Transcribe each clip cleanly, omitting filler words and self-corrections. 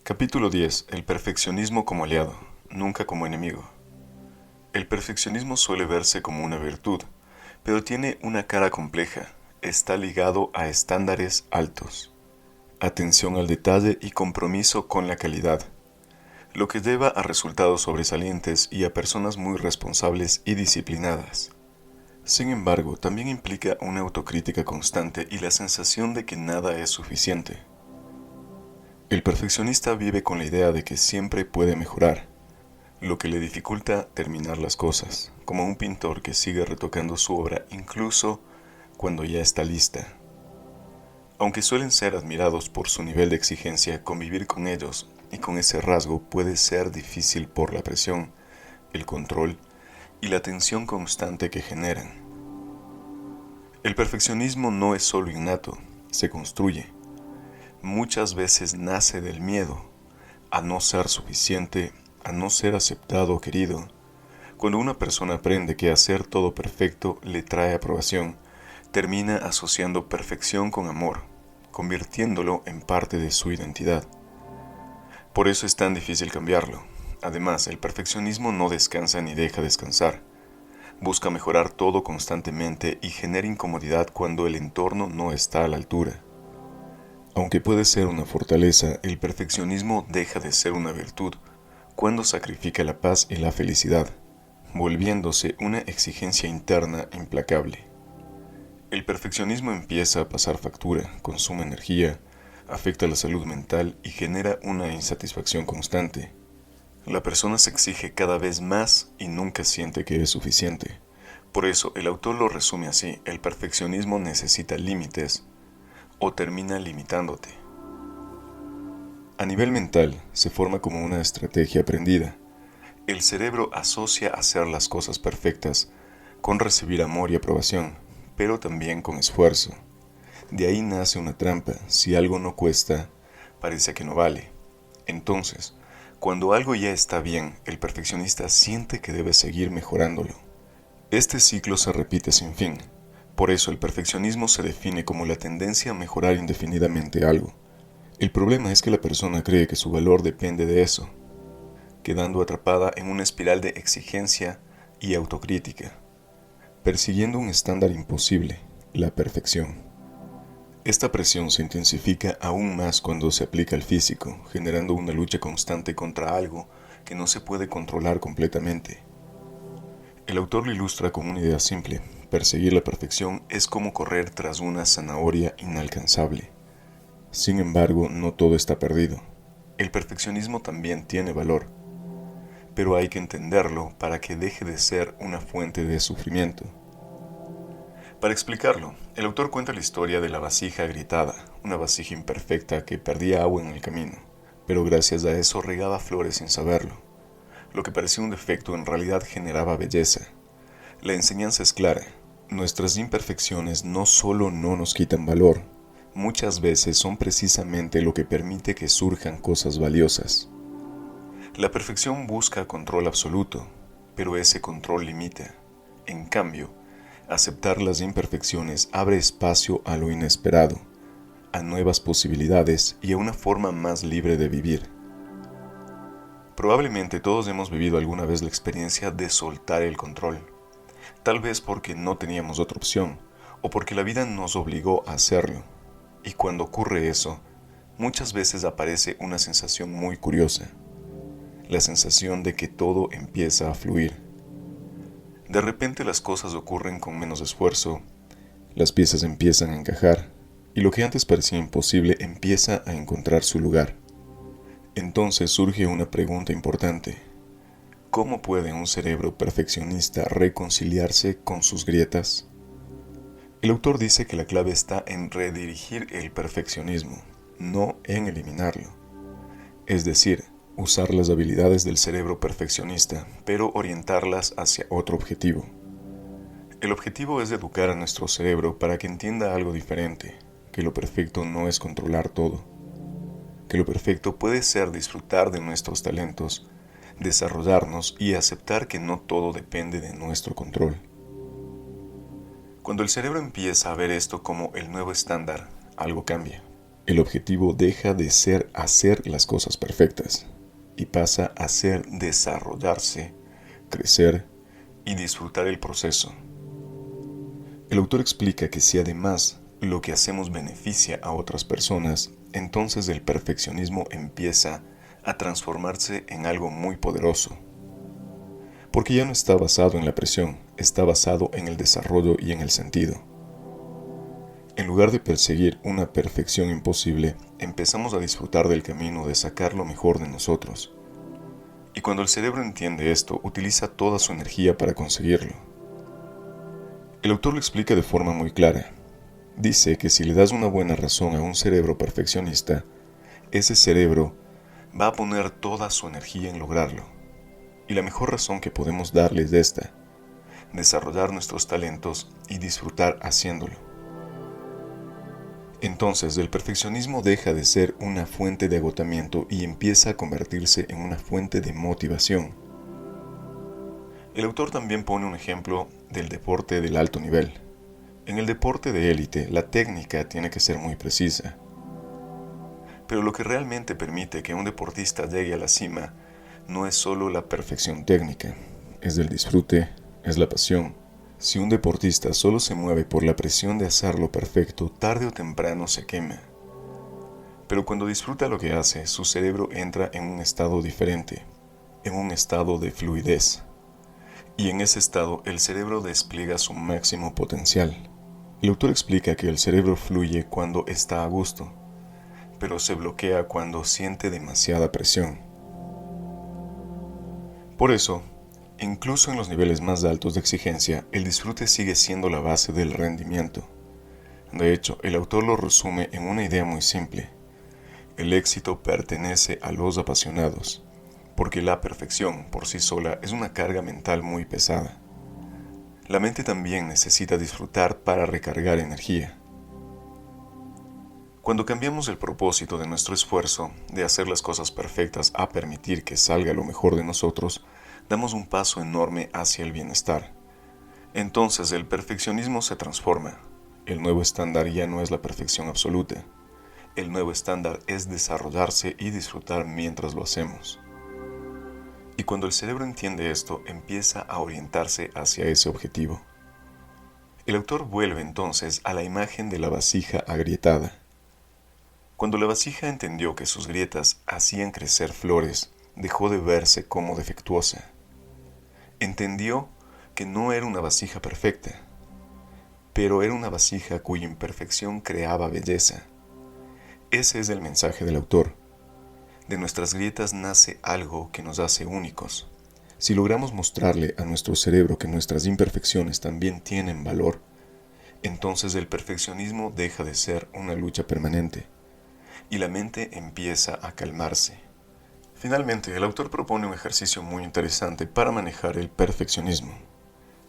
Capítulo 10. El perfeccionismo como aliado, nunca como enemigo. El perfeccionismo suele verse como una virtud, pero tiene una cara compleja. Está ligado a estándares altos, atención al detalle y compromiso con la calidad, lo que lleva a resultados sobresalientes y a personas muy responsables y disciplinadas. Sin embargo, también implica una autocrítica constante y la sensación de que nada es suficiente. El perfeccionista vive con la idea de que siempre puede mejorar, lo que le dificulta terminar las cosas, como un pintor que sigue retocando su obra incluso cuando ya está lista. Aunque suelen ser admirados por su nivel de exigencia, convivir con ellos y con ese rasgo puede ser difícil por la presión, el control y la tensión constante que generan. El perfeccionismo no es solo innato, se construye. Muchas veces nace del miedo a no ser suficiente, a no ser aceptado o querido. Cuando una persona aprende que hacer todo perfecto le trae aprobación, termina asociando perfección con amor, convirtiéndolo en parte de su identidad. Por eso es tan difícil cambiarlo. Además, el perfeccionismo no descansa ni deja descansar. Busca mejorar todo constantemente y genera incomodidad cuando el entorno no está a la altura. Aunque puede ser una fortaleza, el perfeccionismo deja de ser una virtud cuando sacrifica la paz y la felicidad, volviéndose una exigencia interna implacable. El perfeccionismo empieza a pasar factura, consume energía, afecta la salud mental y genera una insatisfacción constante. La persona se exige cada vez más y nunca siente que es suficiente. Por eso el autor lo resume así: el perfeccionismo necesita límites o termina limitándote. A nivel mental, se forma como una estrategia aprendida. El cerebro asocia hacer las cosas perfectas con recibir amor y aprobación, pero también con esfuerzo. De ahí nace una trampa: si algo no cuesta, parece que no vale. Entonces, cuando algo ya está bien, el perfeccionista siente que debe seguir mejorándolo. Este ciclo se repite sin fin. Por eso el perfeccionismo se define como la tendencia a mejorar indefinidamente algo. El problema es que la persona cree que su valor depende de eso, quedando atrapada en una espiral de exigencia y autocrítica, persiguiendo un estándar imposible, la perfección. Esta presión se intensifica aún más cuando se aplica al físico, generando una lucha constante contra algo que no se puede controlar completamente. El autor lo ilustra con una idea simple: perseguir la perfección es como correr tras una zanahoria inalcanzable. Sin embargo, no todo está perdido. El perfeccionismo también tiene valor, pero hay que entenderlo para que deje de ser una fuente de sufrimiento. Para explicarlo, el autor cuenta la historia de la vasija agrietada, una vasija imperfecta que perdía agua en el camino, pero gracias a eso regaba flores sin saberlo. Lo que parecía un defecto en realidad generaba belleza. La enseñanza es clara: nuestras imperfecciones no solo no nos quitan valor, muchas veces son precisamente lo que permite que surjan cosas valiosas. La perfección busca control absoluto, pero ese control limita. En cambio, aceptar las imperfecciones abre espacio a lo inesperado, a nuevas posibilidades y a una forma más libre de vivir. Probablemente todos hemos vivido alguna vez la experiencia de soltar el control, tal vez porque no teníamos otra opción o porque la vida nos obligó a hacerlo. Y cuando ocurre eso, muchas veces aparece una sensación muy curiosa: la sensación de que todo empieza a fluir. De repente las cosas ocurren con menos esfuerzo, las piezas empiezan a encajar y lo que antes parecía imposible empieza a encontrar su lugar. Entonces surge una pregunta importante: ¿cómo puede un cerebro perfeccionista reconciliarse con sus grietas? El autor dice que la clave está en redirigir el perfeccionismo, no en eliminarlo. Es decir, usar las habilidades del cerebro perfeccionista, pero orientarlas hacia otro objetivo. El objetivo es educar a nuestro cerebro para que entienda algo diferente: que lo perfecto no es controlar todo, que lo perfecto puede ser disfrutar de nuestros talentos, desarrollarnos y aceptar que no todo depende de nuestro control. Cuando el cerebro empieza a ver esto como el nuevo estándar, algo cambia. El objetivo deja de ser hacer las cosas perfectas y pasa a ser desarrollarse, crecer y disfrutar el proceso. El autor explica que si además lo que hacemos beneficia a otras personas, entonces el perfeccionismo empieza a transformarse en algo muy poderoso. Porque ya no está basado en la presión, está basado en el desarrollo y en el sentido. En lugar de perseguir una perfección imposible, empezamos a disfrutar del camino de sacar lo mejor de nosotros. Y cuando el cerebro entiende esto, utiliza toda su energía para conseguirlo. El autor lo explica de forma muy clara. Dice que si le das una buena razón a un cerebro perfeccionista, ese cerebro va a poner toda su energía en lograrlo. Y la mejor razón que podemos darle es esta: desarrollar nuestros talentos y disfrutar haciéndolo. Entonces el perfeccionismo deja de ser una fuente de agotamiento y empieza a convertirse en una fuente de motivación. El autor también pone un ejemplo del deporte del alto nivel. En el deporte de élite, la técnica tiene que ser muy precisa. Pero lo que realmente permite que un deportista llegue a la cima no es solo la perfección técnica, es el disfrute, es la pasión. Si un deportista solo se mueve por la presión de hacerlo perfecto, tarde o temprano se quema. Pero cuando disfruta lo que hace, su cerebro entra en un estado diferente, en un estado de fluidez. Y en ese estado el cerebro despliega su máximo potencial. El autor explica que el cerebro fluye cuando está a gusto, pero se bloquea cuando siente demasiada presión. Por eso, incluso en los niveles más altos de exigencia, el disfrute sigue siendo la base del rendimiento. De hecho, el autor lo resume en una idea muy simple. El éxito pertenece a los apasionados, porque la perfección por sí sola es una carga mental muy pesada. La mente también necesita disfrutar para recargar energía. Cuando cambiamos el propósito de nuestro esfuerzo de hacer las cosas perfectas a permitir que salga lo mejor de nosotros, damos un paso enorme hacia el bienestar. Entonces el perfeccionismo se transforma. El nuevo estándar ya no es la perfección absoluta. El nuevo estándar es desarrollarse y disfrutar mientras lo hacemos. Y cuando el cerebro entiende esto, empieza a orientarse hacia ese objetivo. El autor vuelve entonces a la imagen de la vasija agrietada. Cuando la vasija entendió que sus grietas hacían crecer flores, dejó de verse como defectuosa. Entendió que no era una vasija perfecta, pero era una vasija cuya imperfección creaba belleza. Ese es el mensaje del autor. De nuestras grietas nace algo que nos hace únicos. Si logramos mostrarle a nuestro cerebro que nuestras imperfecciones también tienen valor, entonces el perfeccionismo deja de ser una lucha permanente y la mente empieza a calmarse. Finalmente, el autor propone un ejercicio muy interesante para manejar el perfeccionismo.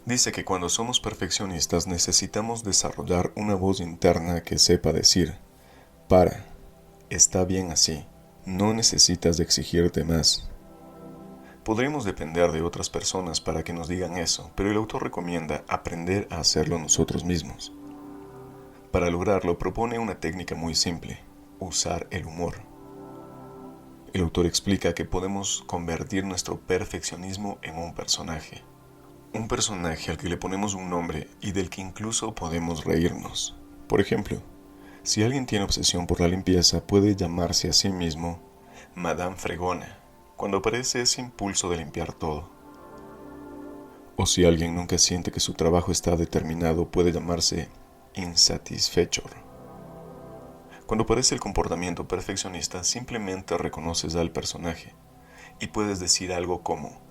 Dice que cuando somos perfeccionistas necesitamos desarrollar una voz interna que sepa decir: para, está bien así, no necesitas de exigirte más. Podríamos depender de otras personas para que nos digan eso, pero el autor recomienda aprender a hacerlo nosotros mismos. Para lograrlo propone una técnica muy simple: usar el humor. El autor explica que podemos convertir nuestro perfeccionismo en un personaje al que le ponemos un nombre y del que incluso podemos reírnos. Por ejemplo, si alguien tiene obsesión por la limpieza, puede llamarse a sí mismo Madame Fregona, cuando aparece ese impulso de limpiar todo. O si alguien nunca siente que su trabajo está determinado, puede llamarse Insatisfechor. Cuando aparece el comportamiento perfeccionista, simplemente reconoces al personaje y puedes decir algo como: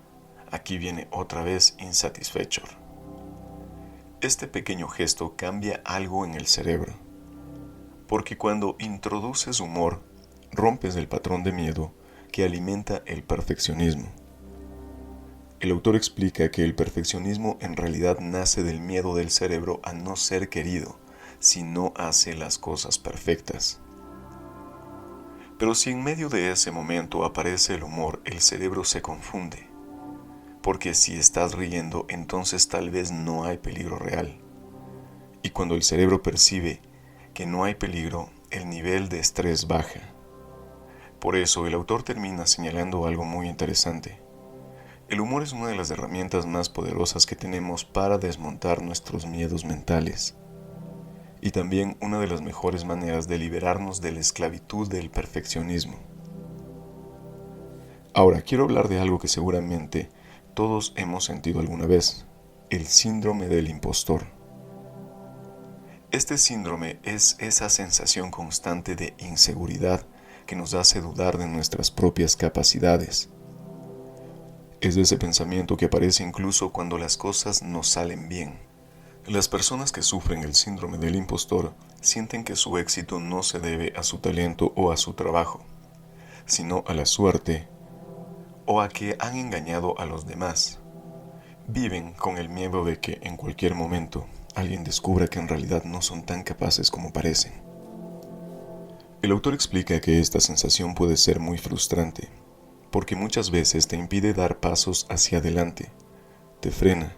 aquí viene otra vez Insatisfechor. Este pequeño gesto cambia algo en el cerebro, porque cuando introduces humor, rompes el patrón de miedo que alimenta el perfeccionismo. El autor explica que el perfeccionismo en realidad nace del miedo del cerebro a no ser querido si no hace las cosas perfectas. Pero si en medio de ese momento aparece el humor, el cerebro se confunde, porque si estás riendo, entonces tal vez no hay peligro real. Y cuando el cerebro percibe que no hay peligro, el nivel de estrés baja. Por eso el autor termina señalando algo muy interesante. El humor es una de las herramientas más poderosas que tenemos para desmontar nuestros miedos mentales, y también una de las mejores maneras de liberarnos de la esclavitud del perfeccionismo. Ahora, quiero hablar de algo que seguramente todos hemos sentido alguna vez: el síndrome del impostor. Este síndrome es esa sensación constante de inseguridad que nos hace dudar de nuestras propias capacidades. Es ese pensamiento que aparece incluso cuando las cosas no salen bien. Las personas que sufren el síndrome del impostor sienten que su éxito no se debe a su talento o a su trabajo, sino a la suerte o a que han engañado a los demás. Viven con el miedo de que en cualquier momento alguien descubra que en realidad no son tan capaces como parecen. El autor explica que esta sensación puede ser muy frustrante, porque muchas veces te impide dar pasos hacia adelante, te frena,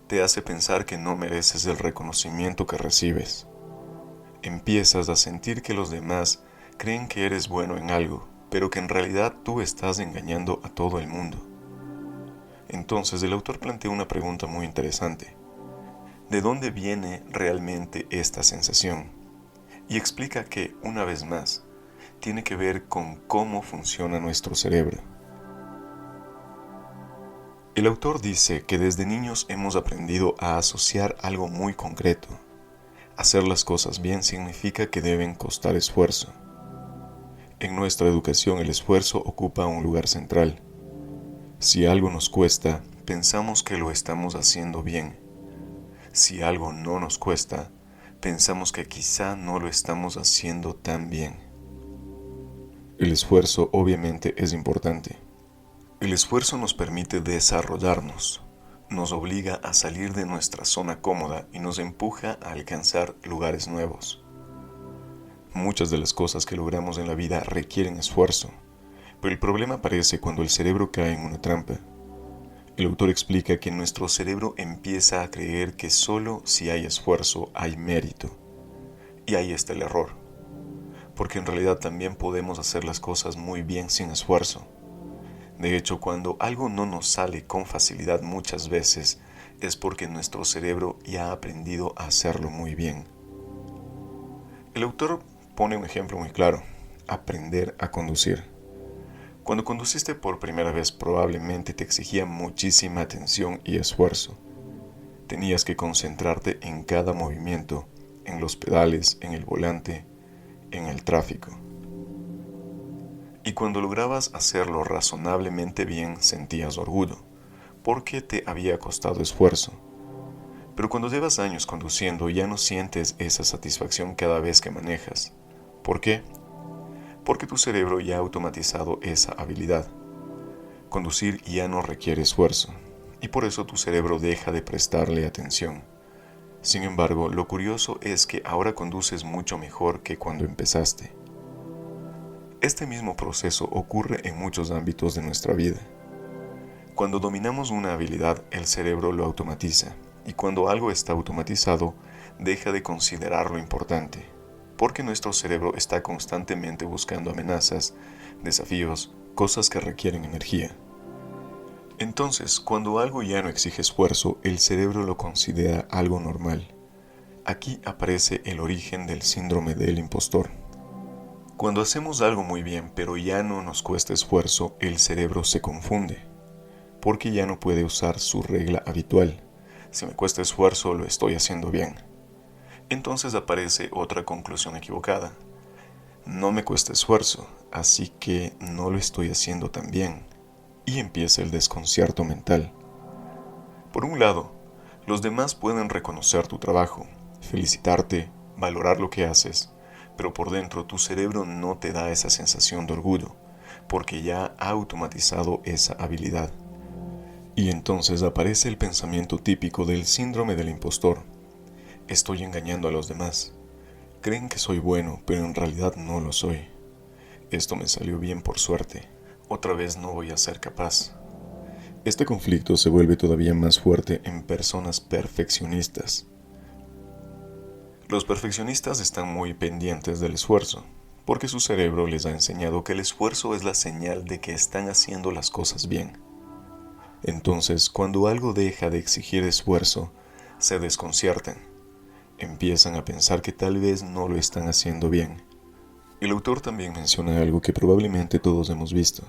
te hace pensar que no mereces el reconocimiento que recibes. Empiezas a sentir que los demás creen que eres bueno en algo, pero que en realidad tú estás engañando a todo el mundo. Entonces el autor plantea una pregunta muy interesante: ¿de dónde viene realmente esta sensación? Y explica que, una vez más, tiene que ver con cómo funciona nuestro cerebro. El autor dice que desde niños hemos aprendido a asociar algo muy concreto. Hacer las cosas bien significa que deben costar esfuerzo. En nuestra educación el esfuerzo ocupa un lugar central. Si algo nos cuesta, pensamos que lo estamos haciendo bien. Si algo no nos cuesta, pensamos que quizá no lo estamos haciendo tan bien. El esfuerzo obviamente es importante. El esfuerzo nos permite desarrollarnos, nos obliga a salir de nuestra zona cómoda y nos empuja a alcanzar lugares nuevos. Muchas de las cosas que logramos en la vida requieren esfuerzo, pero el problema aparece cuando el cerebro cae en una trampa. El autor explica que nuestro cerebro empieza a creer que solo si hay esfuerzo hay mérito. Y ahí está el error, porque en realidad también podemos hacer las cosas muy bien sin esfuerzo. De hecho, cuando algo no nos sale con facilidad muchas veces es porque nuestro cerebro ya ha aprendido a hacerlo muy bien. El autor pone un ejemplo muy claro: aprender a conducir. Cuando conduciste por primera vez probablemente te exigía muchísima atención y esfuerzo. Tenías que concentrarte en cada movimiento, en los pedales, en el volante, en el tráfico. Y cuando lograbas hacerlo razonablemente bien sentías orgullo, porque te había costado esfuerzo. Pero cuando llevas años conduciendo ya no sientes esa satisfacción cada vez que manejas. ¿Por qué? Porque tu cerebro ya ha automatizado esa habilidad. Conducir ya no requiere esfuerzo, y por eso tu cerebro deja de prestarle atención. Sin embargo, lo curioso es que ahora conduces mucho mejor que cuando empezaste. Este mismo proceso ocurre en muchos ámbitos de nuestra vida. Cuando dominamos una habilidad, el cerebro lo automatiza, y cuando algo está automatizado, deja de considerarlo importante, porque nuestro cerebro está constantemente buscando amenazas, desafíos, cosas que requieren energía. Entonces, cuando algo ya no exige esfuerzo, el cerebro lo considera algo normal. Aquí aparece el origen del síndrome del impostor. Cuando hacemos algo muy bien pero ya no nos cuesta esfuerzo, el cerebro se confunde, porque ya no puede usar su regla habitual: si me cuesta esfuerzo, lo estoy haciendo bien. Entonces aparece otra conclusión equivocada: no me cuesta esfuerzo, así que no lo estoy haciendo tan bien. Y empieza el desconcierto mental. Por un lado, los demás pueden reconocer tu trabajo, felicitarte, valorar lo que haces, pero por dentro tu cerebro no te da esa sensación de orgullo, porque ya ha automatizado esa habilidad. Y entonces aparece el pensamiento típico del síndrome del impostor: estoy engañando a los demás. Creen que soy bueno, pero en realidad no lo soy. Esto me salió bien por suerte. Otra vez no voy a ser capaz. Este conflicto se vuelve todavía más fuerte en personas perfeccionistas. Los perfeccionistas están muy pendientes del esfuerzo, porque su cerebro les ha enseñado que el esfuerzo es la señal de que están haciendo las cosas bien. Entonces, cuando algo deja de exigir esfuerzo, se desconciertan. Empiezan a pensar que tal vez no lo están haciendo bien. El autor también menciona algo que probablemente todos hemos visto.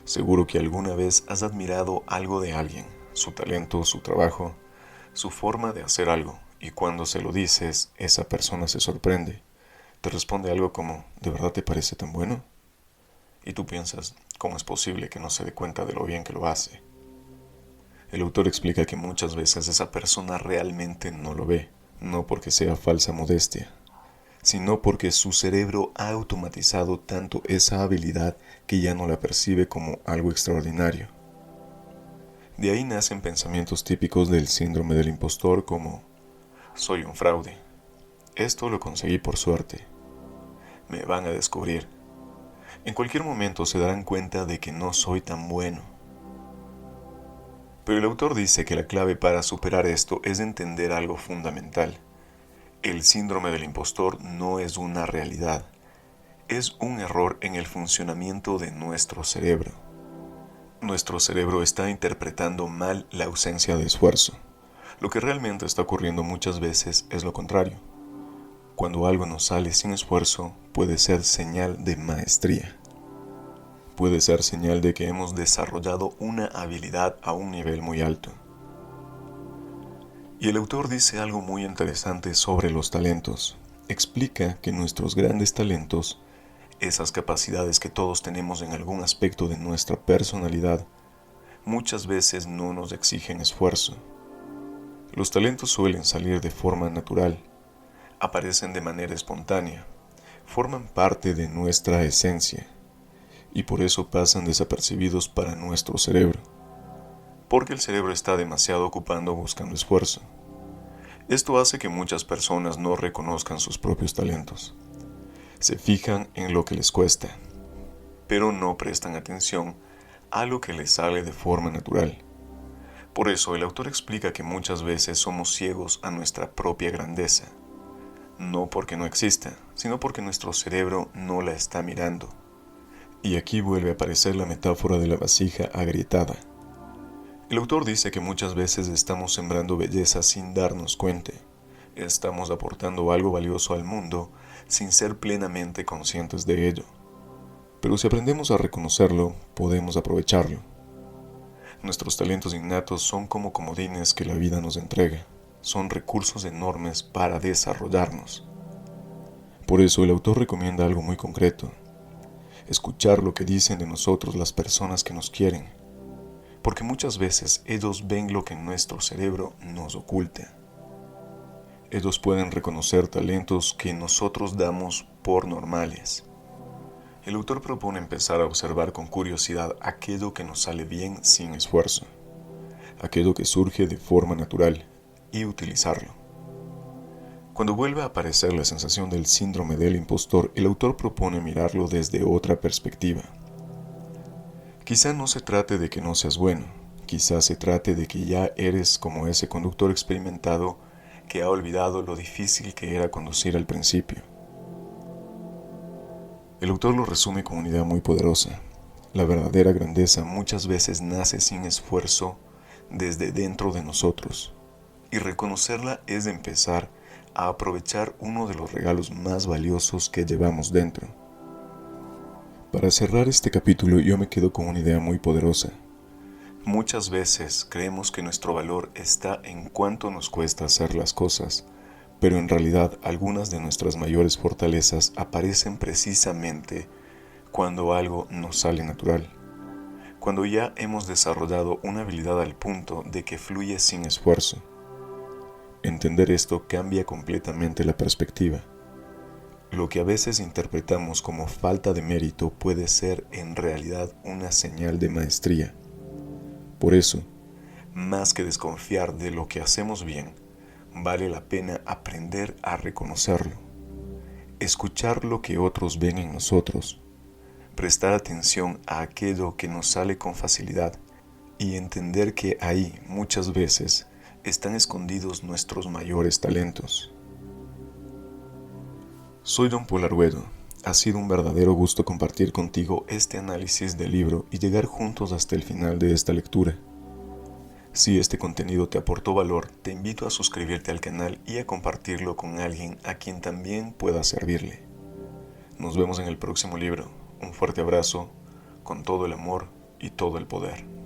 Seguro que alguna vez has admirado algo de alguien, su talento, su trabajo, su forma de hacer algo, y cuando se lo dices, esa persona se sorprende. Te responde algo como, ¿de verdad te parece tan bueno? Y tú piensas, ¿cómo es posible que no se dé cuenta de lo bien que lo hace? El autor explica que muchas veces esa persona realmente no lo ve, no porque sea falsa modestia, sino porque su cerebro ha automatizado tanto esa habilidad que ya no la percibe como algo extraordinario. De ahí nacen pensamientos típicos del síndrome del impostor como, soy un fraude, esto lo conseguí por suerte, me van a descubrir. En cualquier momento se darán cuenta de que no soy tan bueno. Pero el autor dice que la clave para superar esto es entender algo fundamental. El síndrome del impostor no es una realidad, es un error en el funcionamiento de nuestro cerebro. Nuestro cerebro está interpretando mal la ausencia de esfuerzo. Lo que realmente está ocurriendo muchas veces es lo contrario. Cuando algo nos sale sin esfuerzo, puede ser señal de maestría. Puede ser señal de que hemos desarrollado una habilidad a un nivel muy alto. Y el autor dice algo muy interesante sobre los talentos. Explica que nuestros grandes talentos, esas capacidades que todos tenemos en algún aspecto de nuestra personalidad, muchas veces no nos exigen esfuerzo. Los talentos suelen salir de forma natural, aparecen de manera espontánea, forman parte de nuestra esencia y por eso pasan desapercibidos para nuestro cerebro, porque el cerebro está demasiado ocupado buscando esfuerzo. Esto hace que muchas personas no reconozcan sus propios talentos. Se fijan en lo que les cuesta, pero no prestan atención a lo que les sale de forma natural. Por eso el autor explica que muchas veces somos ciegos a nuestra propia grandeza, no porque no exista, sino porque nuestro cerebro no la está mirando. Y aquí vuelve a aparecer la metáfora de la vasija agrietada. El autor dice que muchas veces estamos sembrando belleza sin darnos cuenta. Estamos aportando algo valioso al mundo sin ser plenamente conscientes de ello. Pero si aprendemos a reconocerlo, podemos aprovecharlo. Nuestros talentos innatos son como comodines que la vida nos entrega. Son recursos enormes para desarrollarnos. Por eso el autor recomienda algo muy concreto. Escuchar lo que dicen de nosotros las personas que nos quieren. Porque muchas veces ellos ven lo que nuestro cerebro nos oculta. Ellos pueden reconocer talentos que nosotros damos por normales. El autor propone empezar a observar con curiosidad aquello que nos sale bien sin esfuerzo, aquello que surge de forma natural, y utilizarlo. Cuando vuelve a aparecer la sensación del síndrome del impostor, el autor propone mirarlo desde otra perspectiva. Quizá no se trate de que no seas bueno, quizá se trate de que ya eres como ese conductor experimentado que ha olvidado lo difícil que era conducir al principio. El autor lo resume con una idea muy poderosa. La verdadera grandeza muchas veces nace sin esfuerzo desde dentro de nosotros, y reconocerla es empezar a aprovechar uno de los regalos más valiosos que llevamos dentro. Para cerrar este capítulo yo me quedo con una idea muy poderosa. Muchas veces creemos que nuestro valor está en cuánto nos cuesta hacer las cosas, pero en realidad algunas de nuestras mayores fortalezas aparecen precisamente cuando algo nos sale natural, cuando ya hemos desarrollado una habilidad al punto de que fluye sin esfuerzo. Entender esto cambia completamente la perspectiva. Lo que a veces interpretamos como falta de mérito puede ser en realidad una señal de maestría. Por eso, más que desconfiar de lo que hacemos bien, vale la pena aprender a reconocerlo, escuchar lo que otros ven en nosotros, prestar atención a aquello que nos sale con facilidad y entender que ahí muchas veces están escondidos nuestros mayores talentos. Soy Don Paul Arguedo. Ha sido un verdadero gusto compartir contigo este análisis del libro y llegar juntos hasta el final de esta lectura. Si este contenido te aportó valor, te invito a suscribirte al canal y a compartirlo con alguien a quien también pueda servirle. Nos vemos en el próximo libro. Un fuerte abrazo, con todo el amor y todo el poder.